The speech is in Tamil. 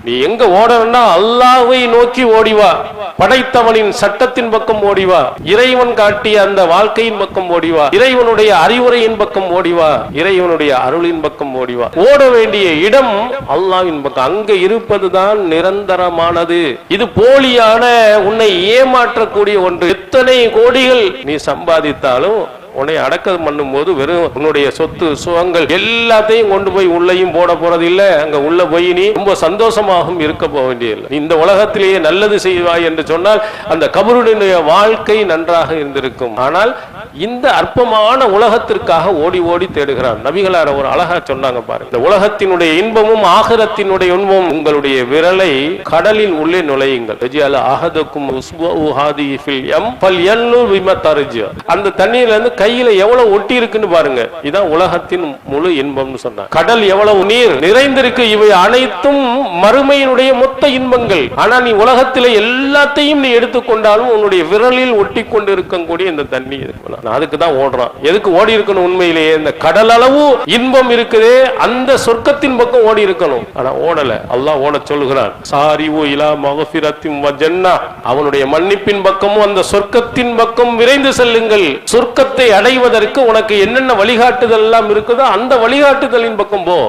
நீ எங்க ஓடணும்னா அல்லாஹ்வை நோக்கி ஓடிவா, படைத்தவனின் சட்டத்தின் பக்கம் ஓடிவா, இறைவன் காட்டிய அந்த வாழ்க்கையின் பக்கம் ஓடிவா, இறைவனுடைய அறிவுரையின் பக்கம் ஓடிவா, இறைவனுடைய அருளின் பக்கம் ஓடிவா. ஓட வேண்டிய இடம் அல்லாஹ்வின் பக்கம். அங்க இருப்பதுதான் நிரந்தரமானது. இது போலியான, உன்னை ஏமாற்றக்கூடிய ஒன்று. எத்தனை கோடிகள் நீ சம்பாதித்தாலும் உன்னை அடக்கம் பண்ணும் போது வெறும் உன்னுடைய சொத்து சுகங்கள் எல்லாத்தையும் கொண்டு போய் உள்ளேயும் போட போறது இல்ல. அங்க உள்ள போய் நீ ரொம்ப சந்தோஷமாகவும் இருக்க போக வேண்டியதில்லை. இந்த உலகத்திலேயே நல்லது செய்வாய் என்று சொன்னால் அந்த கபருடைய வாழ்க்கை நன்றாக இருந்திருக்கும். ஆனால் இந்த அற்பமான உலகத்திற்காக ஓடி ஓடி தேடுகிறான். நபிகளார் ஒரு அழகா சொன்னாங்க பாருங்க, இந்த உலகத்தினுடைய இன்பமும் ஆகிரத்தினுடைய இன்பமும் உங்களுடைய விரலை கடலின் உள்ளே நுழையுங்கள். அந்த தண்ணீர்ல இருந்து கையில எவ்வளவு ஒட்டி இருக்குன்னு பாருங்க. இதான் உலகத்தின் முழு இன்பம்னு சொன்னாங்க. கடல் எவ்வளவு நீர் நிறைந்திருக்கு, இவை அனைத்தும் மறுமையினுடைய மொத்த இன்பங்கள். ஆனா நீ உலகத்திலே எல்லாத்தையும் நீ எடுத்துக்கொண்டாலும் உன்னுடைய விரலில் ஒட்டி கொண்டு இருக்கக்கூடிய இந்த தண்ணி இருக்கு. அதுக்கு தான் ஓடுறான். எதுக்கு ஓடி இருக்கணும்? உண்மையிலேயே இந்த கடல் அளவு இன்பம் இருக்குதே, அந்த சொர்க்கத்தின் பக்கம் ஓடி இருக்கணும். ஆனா ஓடல. அல்லாஹ் ஓட சொல்லுகிறான், சாரிவு இலா மக்ஃபிரத்தின் வ ஜன்னah, அவனுடைய மன்னிப்பின் பக்கமும் அந்த சொர்க்கத்தின் பக்கம் விரைந்து செல்லுங்கள். சொர்க்கத்தை அடைவதற்கு உனக்கு என்னென்ன வழிகாட்டுதல் எல்லாம் இருக்குதோ அந்த வழிகாட்டுதலின் பக்கம் போ.